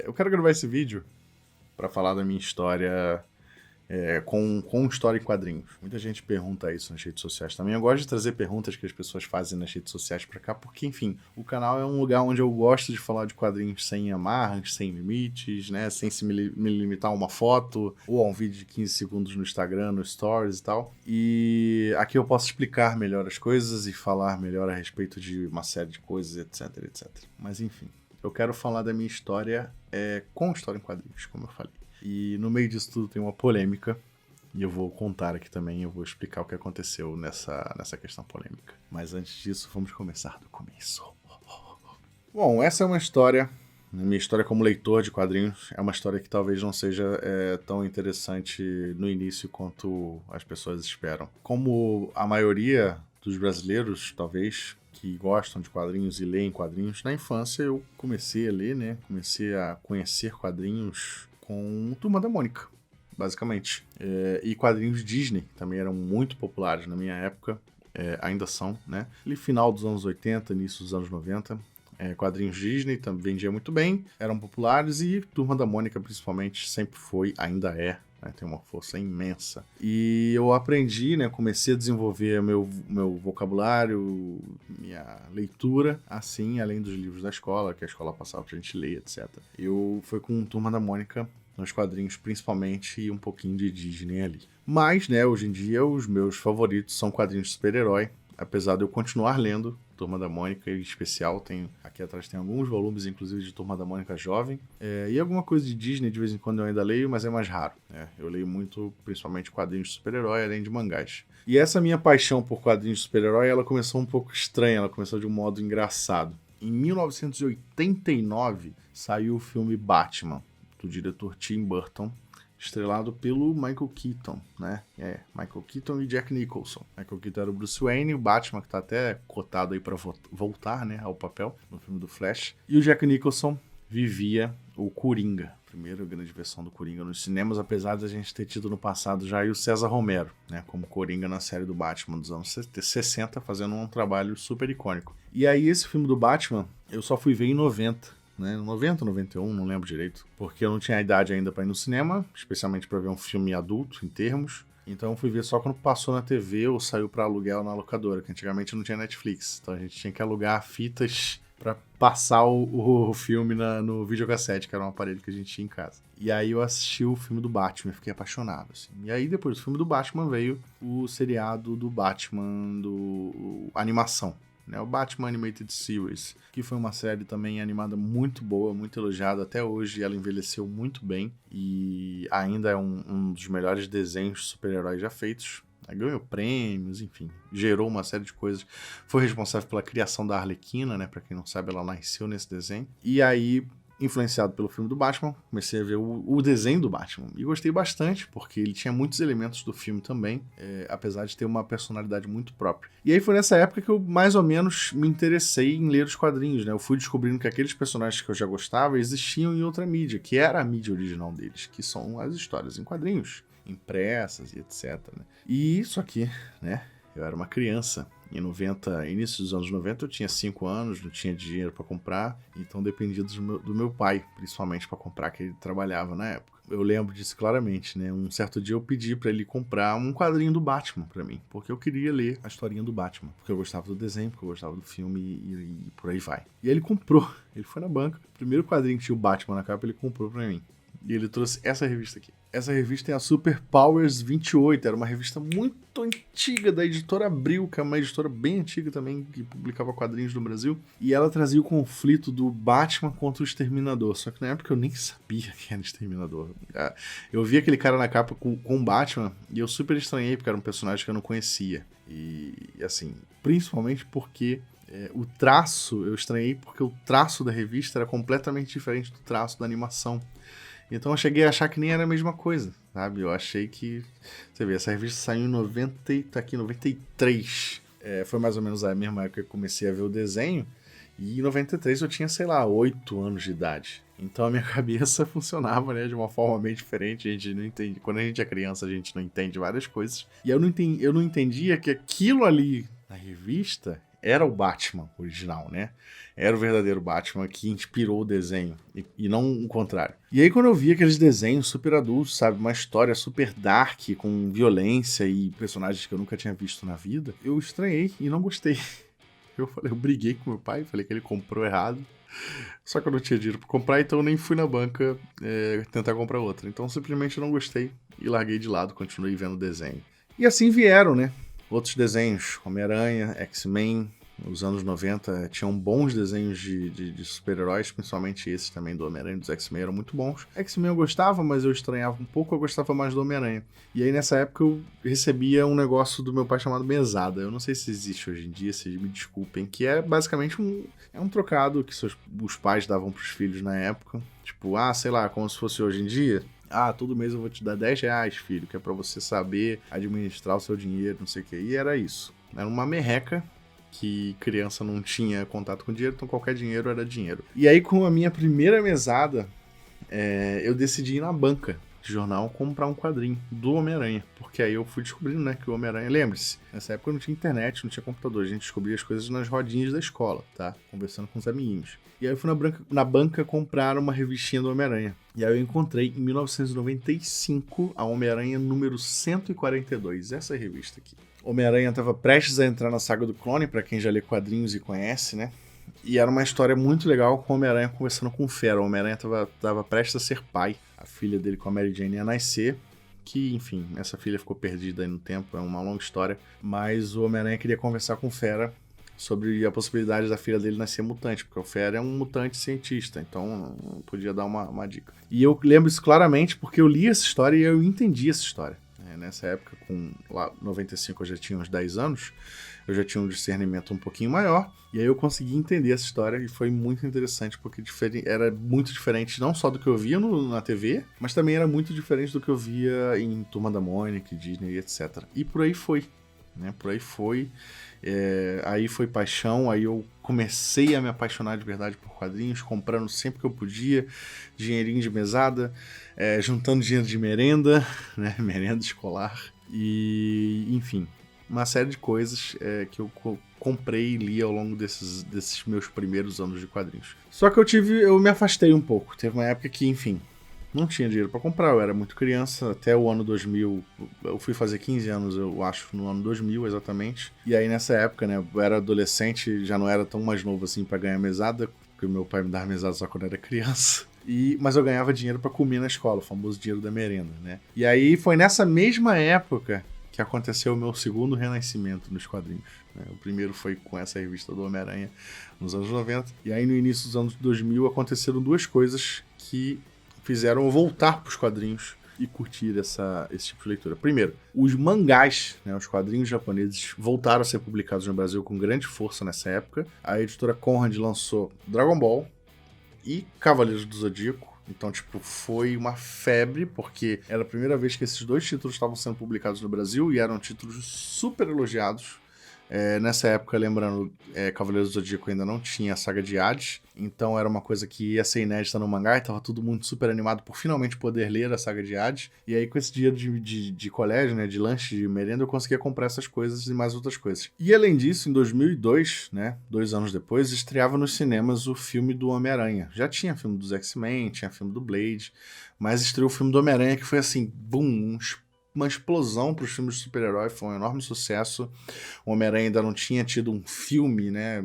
Eu quero gravar esse vídeo para falar da minha história com história em quadrinhos. Muita gente pergunta isso nas redes sociais também. Eu gosto de trazer perguntas que as pessoas fazem nas redes sociais para cá, porque, enfim, o canal é um lugar onde eu gosto de falar de quadrinhos sem amarras, sem limites, né? Sem me limitar a uma foto ou a um vídeo de 15 segundos no Instagram, no Stories e tal. E aqui eu posso explicar melhor as coisas e falar melhor a respeito de uma série de coisas, etc, etc. Mas, enfim, eu quero falar da minha história com história em quadrinhos, como eu falei. E no meio disso tudo tem uma polêmica, e eu vou contar aqui também, eu vou explicar o que aconteceu nessa questão polêmica. Mas antes disso, vamos começar do começo. Bom, essa é uma história, minha história como leitor de quadrinhos, é uma história que talvez não seja tão interessante no início quanto as pessoas esperam. Como a maioria dos brasileiros, talvez, que gostam de quadrinhos e leem quadrinhos, na infância eu comecei a ler, né? Comecei a conhecer quadrinhos com Turma da Mônica, basicamente. E quadrinhos Disney também eram muito populares na minha época, ainda são, né? Ali final dos anos 80, início dos anos 90. Quadrinhos Disney também vendia muito bem, eram populares e Turma da Mônica, principalmente, sempre foi, ainda é, né, tem uma força imensa. E eu aprendi, né, comecei a desenvolver meu vocabulário, minha leitura, assim, além dos livros da escola, que a escola passava pra gente ler, etc. Foi com Turma da Mônica nos quadrinhos principalmente e um pouquinho de Disney ali. Mas, né, hoje em dia os meus favoritos são quadrinhos de super-herói, apesar de eu continuar lendo Turma da Mônica, em especial, aqui atrás tem alguns volumes, inclusive, de Turma da Mônica jovem, e alguma coisa de Disney, de vez em quando eu ainda leio, mas é mais raro, né? Eu leio muito, principalmente, quadrinhos de super-herói, além de mangás. E essa minha paixão por quadrinhos de super-herói, ela começou um pouco estranha, ela começou de um modo engraçado. Em 1989, saiu o filme Batman, do diretor Tim Burton, estrelado pelo Michael Keaton, né? Michael Keaton e Jack Nicholson. Michael Keaton era o Bruce Wayne, o Batman, que tá até cotado aí pra voltar, né, ao papel no filme do Flash. E o Jack Nicholson vivia o Coringa, a primeira grande versão do Coringa nos cinemas, apesar de a gente ter tido no passado já o César Romero, né, como Coringa na série do Batman dos anos 60, fazendo um trabalho super icônico. E aí esse filme do Batman, eu só fui ver em 90, né, 90, 91, não lembro direito, porque eu não tinha idade ainda para ir no cinema, especialmente para ver um filme adulto, em termos. Então eu fui ver só quando passou na TV ou saiu para aluguel na locadora, que antigamente não tinha Netflix. Então a gente tinha que alugar fitas para passar o filme no videocassete, que era um aparelho que a gente tinha em casa. E aí eu assisti o filme do Batman e fiquei apaixonado, assim. E aí depois do filme do Batman veio o seriado do Batman, animação, né, o Batman Animated Series, que foi uma série também animada muito boa, muito elogiada até hoje, ela envelheceu muito bem e ainda é um dos melhores desenhos de super-heróis já feitos. Ganhou prêmios, enfim, gerou uma série de coisas. Foi responsável pela criação da Arlequina, né? Pra quem não sabe, ela nasceu nesse desenho. E aí, influenciado pelo filme do Batman, comecei a ver o desenho do Batman. E gostei bastante, porque ele tinha muitos elementos do filme também, apesar de ter uma personalidade muito própria. E aí foi nessa época que eu mais ou menos me interessei em ler os quadrinhos, né? Eu fui descobrindo que aqueles personagens que eu já gostava existiam em outra mídia, que era a mídia original deles, que são as histórias em quadrinhos, impressas e etc, né? E isso aqui, né? Eu era uma criança. Em início dos anos 90, eu tinha 5 anos, não tinha dinheiro para comprar, então dependia do meu pai, principalmente para comprar, que ele trabalhava na época. Eu lembro disso claramente, né? Um certo dia eu pedi para ele comprar um quadrinho do Batman para mim, porque eu queria ler a historinha do Batman, porque eu gostava do desenho, porque eu gostava do filme e por aí vai. E aí ele comprou, ele foi na banca, o primeiro quadrinho que tinha o Batman na capa, ele comprou para mim. E ele trouxe essa revista aqui. Essa revista é a Super Powers 28, era uma revista muito antiga da editora Abril, que é uma editora bem antiga também, que publicava quadrinhos no Brasil. E ela trazia o conflito do Batman contra o Exterminador, só que na época eu nem sabia quem era o Exterminador. Eu vi aquele cara na capa com o Batman e eu super estranhei, porque era um personagem que eu não conhecia. E assim, principalmente porque o traço, eu estranhei porque o traço da revista era completamente diferente do traço da animação. Então eu cheguei a achar que nem era a mesma coisa, sabe? Eu achei que... Você vê, essa revista saiu em 93. Foi mais ou menos a mesma época que eu comecei a ver o desenho. E em 93 eu tinha, sei lá, 8 anos de idade. Então a minha cabeça funcionava, né, de uma forma meio diferente. A gente não entende. Quando a gente é criança, a gente não entende várias coisas. E eu não entendia que aquilo ali na revista era o Batman original, né? Era o verdadeiro Batman que inspirou o desenho, e não o contrário. E aí quando eu vi aqueles desenhos super adultos, sabe? Uma história super dark, com violência e personagens que eu nunca tinha visto na vida, eu estranhei e não gostei. Eu briguei com meu pai, falei que ele comprou errado. Só que eu não tinha dinheiro pra comprar, então eu nem fui na banca tentar comprar outra. Então simplesmente eu não gostei e larguei de lado, continuei vendo o desenho. E assim vieram, né? Outros desenhos, Homem-Aranha, X-Men. Nos anos 90 tinham bons desenhos de super-heróis, principalmente esses também do Homem-Aranha e dos X-Men eram muito bons. X-Men eu gostava, mas eu estranhava um pouco, eu gostava mais do Homem-Aranha. E aí nessa época eu recebia um negócio do meu pai chamado mesada. Eu não sei se existe hoje em dia, vocês me desculpem, que é basicamente um trocado que os pais davam pros filhos na época. Tipo, sei lá, como se fosse hoje em dia. Todo mês eu vou te dar R$10, filho, que é pra você saber administrar o seu dinheiro, não sei o que. E era isso. Era uma merreca que criança não tinha contato com dinheiro, então qualquer dinheiro era dinheiro. E aí, com a minha primeira mesada, eu decidi ir na banca de jornal comprar um quadrinho do Homem-Aranha. Porque aí eu fui descobrindo, né, que o Homem-Aranha... Lembre-se, nessa época não tinha internet, não tinha computador. A gente descobria as coisas nas rodinhas da escola, tá? Conversando com os amiguinhos. E aí eu fui na banca comprar uma revistinha do Homem-Aranha. E aí eu encontrei, em 1995, a Homem-Aranha número 142. Essa revista aqui. Homem-Aranha estava prestes a entrar na saga do clone, para quem já lê quadrinhos e conhece, né? E era uma história muito legal com o Homem-Aranha conversando com o Fera. O Homem-Aranha estava prestes a ser pai. A filha dele com a Mary Jane ia nascer. Que, enfim, essa filha ficou perdida aí no tempo, é uma longa história. Mas o Homem-Aranha queria conversar com o Fera sobre a possibilidade da filha dele nascer mutante, porque o Fera é um mutante cientista, então podia dar uma dica. E eu lembro isso claramente porque eu li essa história e eu entendi essa história. Nessa época, lá 95, eu já tinha uns 10 anos, eu já tinha um discernimento um pouquinho maior, e aí eu consegui entender essa história e foi muito interessante, porque era muito diferente não só do que eu via na TV, mas também era muito diferente do que eu via em Turma da Mônica, Disney, etc. E por aí foi, né? Por aí foi. Aí foi paixão, aí eu comecei a me apaixonar de verdade por quadrinhos, comprando sempre que eu podia, dinheirinho de mesada, juntando dinheiro de merenda, né, merenda escolar, e enfim, uma série de coisas que eu comprei e li ao longo desses meus primeiros anos de quadrinhos. Só que eu me afastei um pouco, teve uma época que, enfim, não tinha dinheiro para comprar, eu era muito criança, até o ano 2000, eu fui fazer 15 anos, eu acho, no ano 2000 exatamente. E aí nessa época, né, eu era adolescente, já não era tão mais novo assim para ganhar mesada, porque o meu pai me dava mesada só quando eu era criança. Mas eu ganhava dinheiro para comer na escola, o famoso dinheiro da merenda, né? E aí foi nessa mesma época que aconteceu o meu segundo renascimento nos quadrinhos. Né? O primeiro foi com essa revista do Homem-Aranha nos anos 90. E aí no início dos anos 2000 aconteceram duas coisas que fizeram eu voltar para os quadrinhos e curtir esse tipo de leitura. Primeiro, os mangás, né, os quadrinhos japoneses, voltaram a ser publicados no Brasil com grande força nessa época. A editora Conrad lançou Dragon Ball e Cavaleiros do Zodíaco. Então, foi uma febre, porque era a primeira vez que esses dois títulos estavam sendo publicados no Brasil e eram títulos super elogiados. Nessa época, lembrando, Cavaleiros do Zodíaco ainda não tinha a saga de Hades, então era uma coisa que ia ser inédita no mangá e tava todo mundo super animado por finalmente poder ler a saga de Hades. E aí, com esse dinheiro de colégio, né, de lanche, de merenda, eu conseguia comprar essas coisas e mais outras coisas. E além disso, em 2002, né, 2 anos depois, estreava nos cinemas o filme do Homem-Aranha. Já tinha filme dos X-Men, tinha filme do Blade, mas estreou o filme do Homem-Aranha que foi assim, boom, uma explosão para os filmes de super-herói, foi um enorme sucesso. O Homem-Aranha ainda não tinha tido um filme, né,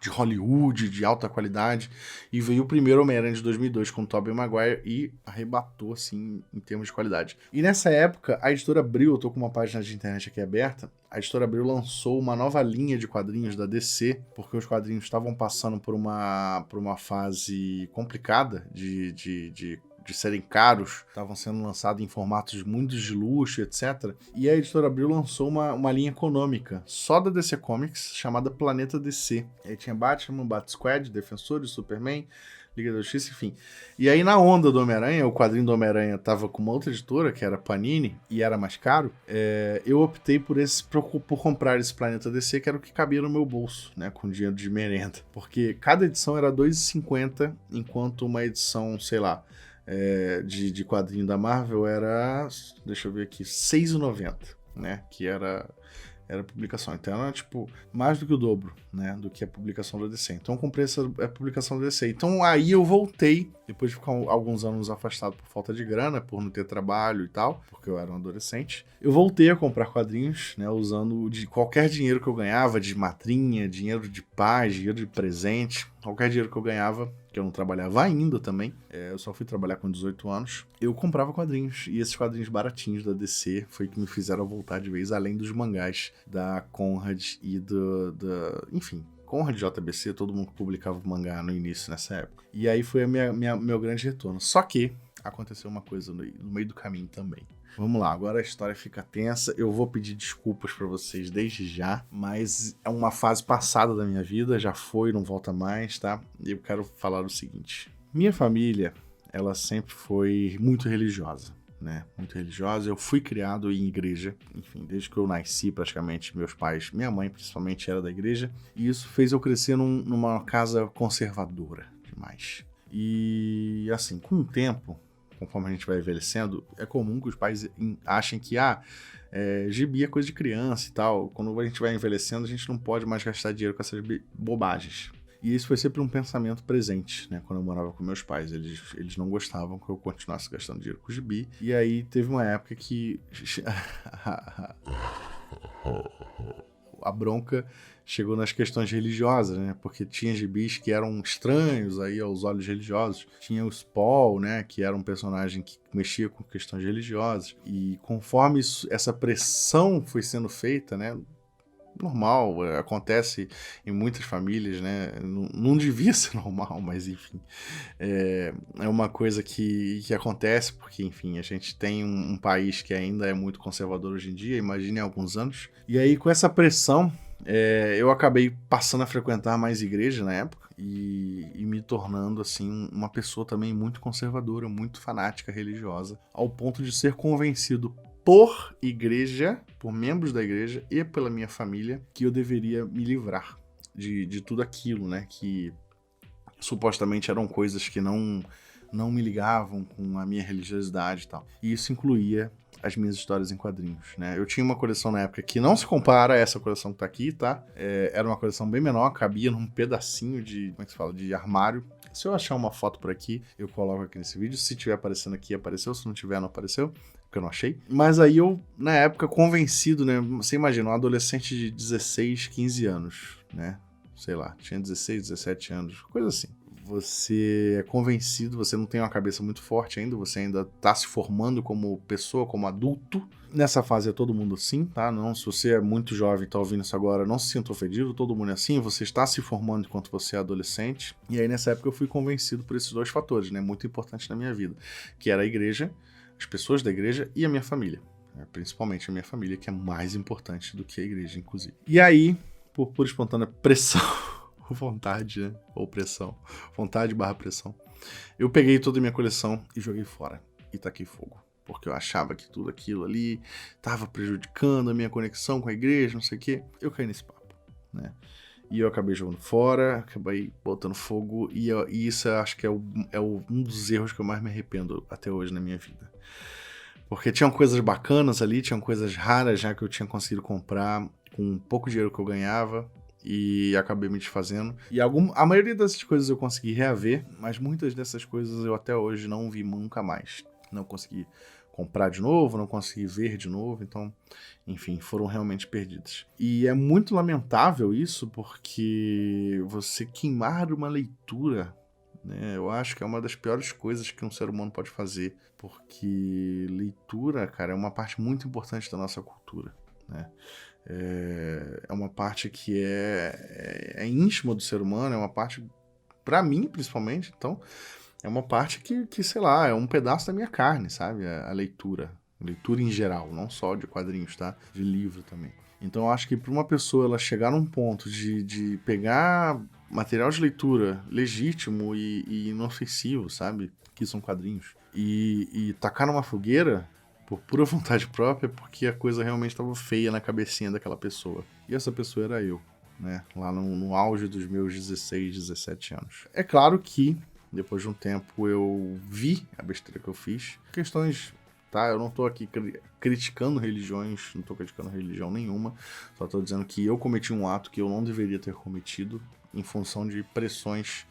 de Hollywood, de alta qualidade, e veio o primeiro Homem-Aranha de 2002 com o Tobey Maguire e arrebatou, assim, em termos de qualidade. E nessa época, a Editora Abril, eu tô com uma página de internet aqui aberta, a Editora Abril lançou uma nova linha de quadrinhos da DC, porque os quadrinhos estavam passando por uma fase complicada de serem caros, estavam sendo lançados em formatos muito de luxo, etc. E a Editora Abril lançou uma linha econômica só da DC Comics, chamada Planeta DC. Aí tinha Batman, Bat-Squad, Defensores, Superman, Liga da Justiça, enfim. E aí na onda do Homem-Aranha, o quadrinho do Homem-Aranha tava com uma outra editora, que era Panini, e era mais caro, eu optei por comprar esse Planeta DC, que era o que cabia no meu bolso, né, com dinheiro de merenda. Porque cada edição era R$2,50, enquanto uma edição, sei lá, de quadrinho da Marvel era, deixa eu ver aqui, R$6,90, né? Que era Era publicação. Então era, tipo, mais do que o dobro, né? Do que a publicação do DC. Então eu comprei a publicação do DC. Então aí eu voltei, depois de ficar alguns anos afastado por falta de grana, por não ter trabalho e tal, porque eu era um adolescente. Eu voltei a comprar quadrinhos, né? Usando de qualquer dinheiro que eu ganhava, de madrinha, dinheiro de paz, dinheiro de presente, qualquer dinheiro que eu ganhava, que eu não trabalhava ainda também, eu só fui trabalhar com 18 anos, eu comprava quadrinhos, e esses quadrinhos baratinhos da DC foi que me fizeram voltar de vez, além dos mangás da Conrad e enfim, Conrad JBC, todo mundo publicava mangá no início, nessa época. E aí foi meu grande retorno. Só que aconteceu uma coisa no meio do caminho também. Vamos lá, agora a história fica tensa, eu vou pedir desculpas pra vocês desde já, mas é uma fase passada da minha vida, já foi, não volta mais, tá? E eu quero falar o seguinte. Minha família, ela sempre foi muito religiosa, né? Muito religiosa. Eu fui criado em igreja, enfim, desde que eu nasci praticamente, meus pais, minha mãe principalmente era da igreja, e isso fez eu crescer numa casa conservadora demais. E assim, com o tempo, conforme a gente vai envelhecendo, é comum que os pais achem que gibi é coisa de criança e tal. Quando a gente vai envelhecendo, a gente não pode mais gastar dinheiro com essas bobagens. E isso foi sempre um pensamento presente, né? Quando eu morava com meus pais, eles não gostavam que eu continuasse gastando dinheiro com gibi. E aí teve uma época que a bronca chegou nas questões religiosas, né? Porque tinha gibis que eram estranhos aí aos olhos religiosos. Tinha o Spawn, né? Que era um personagem que mexia com questões religiosas. E conforme essa pressão foi sendo feita, né? Normal, acontece em muitas famílias, né? Não devia ser normal, mas enfim. É uma coisa que acontece porque, enfim, a gente tem um país que ainda é muito conservador hoje em dia, imagine há alguns anos. E aí, com essa pressão, eu acabei passando a frequentar mais igreja na época e me tornando, assim, uma pessoa também muito conservadora, muito fanática religiosa, ao ponto de ser convencido por igreja, por membros da igreja e pela minha família, que eu deveria me livrar de tudo aquilo, né? Que supostamente eram coisas que não me ligavam com a minha religiosidade e tal. E isso incluía as minhas histórias em quadrinhos, né? Eu tinha uma coleção na época que não se compara a essa coleção que tá aqui, tá? Era uma coleção bem menor, cabia num pedacinho de, como é que se fala, de armário. Se eu achar uma foto por aqui, eu coloco aqui nesse vídeo. Se tiver aparecendo aqui, apareceu. Se não tiver, não apareceu, porque eu não achei. Mas aí eu, na época, convencido, né? Você imagina, um adolescente de 16, 15 anos, né? Sei lá, tinha 16, 17 anos, coisa assim. Você é convencido, você não tem uma cabeça muito forte ainda, você ainda tá se formando como pessoa, como adulto. Nessa fase é todo mundo assim, tá? Não, se você é muito jovem e tá ouvindo isso agora, não se sinta ofendido, todo mundo é assim, você está se formando enquanto você é adolescente. E aí nessa época eu fui convencido por esses dois fatores, né? Muito importantes na minha vida, que era a igreja, as pessoas da igreja e a minha família. Principalmente a minha família, que é mais importante do que a igreja, inclusive. E aí, por espontânea pressão... vontade, né? Ou pressão. Vontade barra pressão. Eu peguei toda a minha coleção e joguei fora. E taquei fogo. Porque eu achava que tudo aquilo ali estava prejudicando a minha conexão com a igreja, não sei o quê. Eu caí nesse papo, né? E eu acabei jogando fora, acabei botando fogo. E isso eu acho que é um dos erros que eu mais me arrependo até hoje na minha vida. Porque tinham coisas bacanas ali, tinham coisas raras já que eu tinha conseguido comprar com pouco dinheiro que eu ganhava. E acabei me desfazendo. E a maioria dessas coisas eu consegui reaver, mas muitas dessas coisas eu até hoje não vi nunca mais. Não consegui comprar de novo, não consegui ver de novo, então, enfim, foram realmente perdidas. E é muito lamentável isso, porque você queimar uma leitura, né, eu acho que é uma das piores coisas que um ser humano pode fazer, porque leitura, cara, é uma parte muito importante da nossa cultura, né? É uma parte que é íntima do ser humano, é uma parte, pra mim, principalmente, então, é uma parte que, sei lá, é um pedaço da minha carne, sabe? A leitura em geral, não só de quadrinhos, tá? De livro também. Então, eu acho que pra uma pessoa ela chegar num ponto de pegar material de leitura legítimo e inofensivo, sabe? Que são quadrinhos, e tacar numa fogueira... por pura vontade própria, porque a coisa realmente estava feia na cabecinha daquela pessoa. E essa pessoa era eu, né? Lá no auge dos meus 16, 17 anos. É claro que, depois de um tempo, eu vi a besteira que eu fiz. Questões tá? Eu não tô aqui criticando religiões, não tô criticando religião nenhuma, só tô dizendo que eu cometi um ato que eu não deveria ter cometido em função de pressões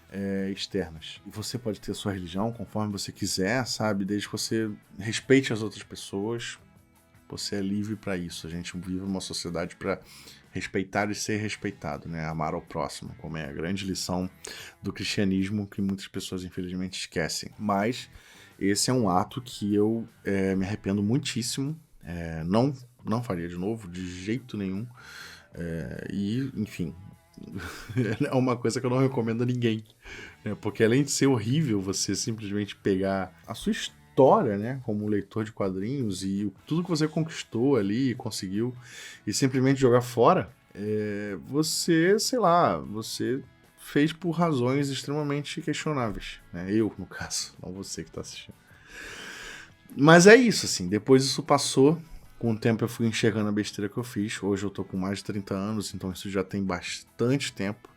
externas. E você pode ter sua religião conforme você quiser, sabe? Desde que você respeite as outras pessoas, você é livre para isso. A gente vive numa sociedade para respeitar e ser respeitado, né? Amar ao próximo, como é a grande lição do cristianismo que muitas pessoas infelizmente esquecem. Mas esse é um ato que eu me arrependo muitíssimo. Não faria de novo, de jeito nenhum. E, enfim, é uma coisa que eu não recomendo a ninguém. Né? Porque além de ser horrível você simplesmente pegar a sua história, né, como leitor de quadrinhos e tudo que você conquistou ali e conseguiu e simplesmente jogar fora, você, sei lá, você fez por razões extremamente questionáveis. Né? Eu, no caso, não você que está assistindo. Mas é isso, assim, depois isso passou. Com o tempo eu fui enxergando a besteira que eu fiz. Hoje eu tô com mais de 30 anos, então isso já tem bastante tempo.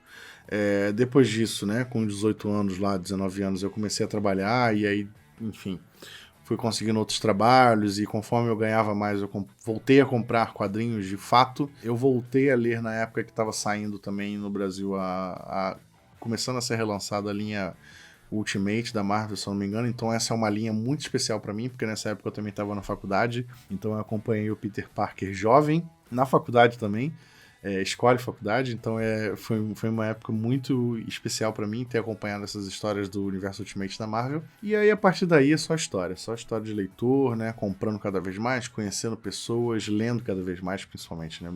Depois disso, né, com 18 anos lá, 19 anos, eu comecei a trabalhar e aí, enfim, fui conseguindo outros trabalhos e conforme eu ganhava mais, eu voltei a comprar quadrinhos de fato. Eu voltei a ler na época que estava saindo também no Brasil, começando a ser relançada a linha Ultimate da Marvel, se eu não me engano, então essa é uma linha muito especial pra mim, porque nessa época eu também estava na faculdade, então eu acompanhei o Peter Parker jovem, na faculdade também, escola e faculdade, então foi uma época muito especial pra mim ter acompanhado essas histórias do universo Ultimate da Marvel, e aí a partir daí é só história de leitor, né, comprando cada vez mais, conhecendo pessoas, lendo cada vez mais, principalmente, né,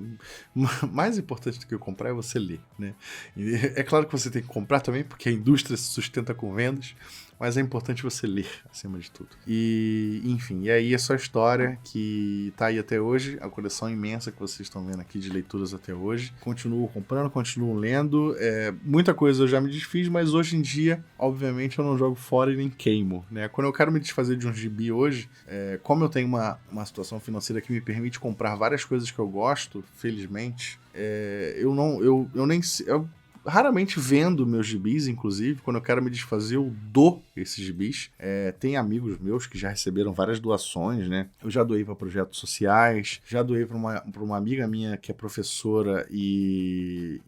mais importante do que comprar é você ler, né, e é claro que você tem que comprar também, porque a indústria se sustenta com vendas, mas é importante você ler, acima de tudo. E, enfim, e aí é só história que tá aí até hoje, a coleção imensa que vocês estão vendo aqui de leituras até hoje. Continuo comprando, continuo lendo, muita coisa eu já me desfiz, mas hoje em dia, obviamente, eu não jogo fora e nem queimo, né? Quando eu quero me desfazer de um gibi hoje, como eu tenho uma situação financeira que me permite comprar várias coisas que eu gosto, felizmente, eu raramente vendo meus gibis, inclusive, quando eu quero me desfazer, eu dou esses gibis. Tem amigos meus que já receberam várias doações, né? Eu já doei para projetos sociais, já doei para uma amiga minha que é professora e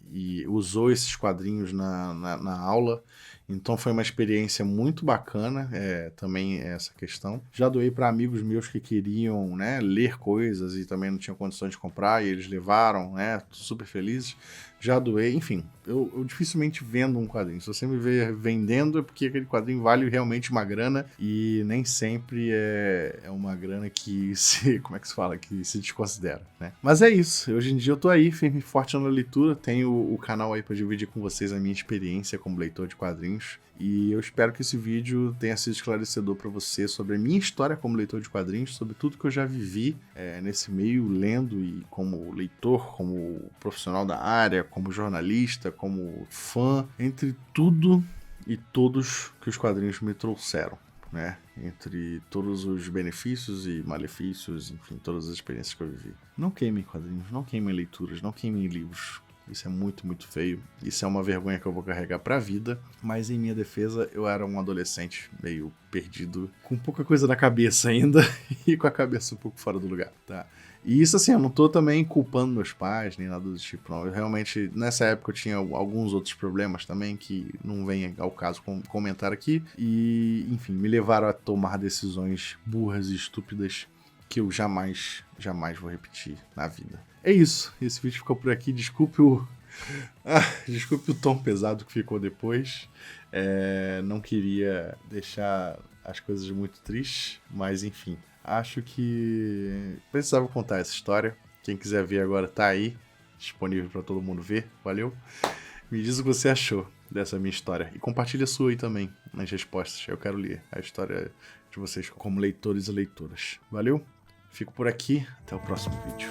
usou esses quadrinhos na aula. Então foi uma experiência muito bacana, também essa questão. Já doei para amigos meus que queriam, né, ler coisas e também não tinham condições de comprar e eles levaram, né, super felizes. Já doei, enfim, eu dificilmente vendo um quadrinho. Se você me vê vendendo é porque aquele quadrinho vale realmente uma grana e nem sempre é uma grana que se, como é que se fala, que se desconsidera, né? Mas é isso, hoje em dia eu tô aí, firme e forte na leitura, tenho o canal aí para dividir com vocês a minha experiência como leitor de quadrinhos. E eu espero que esse vídeo tenha sido esclarecedor para você sobre a minha história como leitor de quadrinhos, sobre tudo que eu já vivi nesse meio, lendo e como leitor, como profissional da área, como jornalista, como fã, entre tudo e todos que os quadrinhos me trouxeram, né? Entre todos os benefícios e malefícios, enfim, todas as experiências que eu vivi. Não queimem quadrinhos, não queimem leituras, não queimem livros. Isso é muito, muito feio. Isso é uma vergonha que eu vou carregar pra vida. Mas em minha defesa, eu era um adolescente meio perdido, com pouca coisa na cabeça ainda e com a cabeça um pouco fora do lugar, tá? E isso, assim, eu não tô também culpando meus pais, nem nada do tipo, não. Eu realmente, nessa época, eu tinha alguns outros problemas também que não vem ao caso comentar aqui. E, enfim, me levaram a tomar decisões burras e estúpidas que eu jamais vou repetir na vida. É isso, esse vídeo ficou por aqui, desculpe o tom pesado que ficou depois, não queria deixar as coisas muito tristes, mas enfim, acho que precisava contar essa história. Quem quiser ver agora tá aí, disponível para todo mundo ver, valeu? Me diz o que você achou dessa minha história e compartilha a sua aí também nas respostas, eu quero ler a história de vocês como leitores e leitoras, valeu? Fico por aqui, até o próximo vídeo.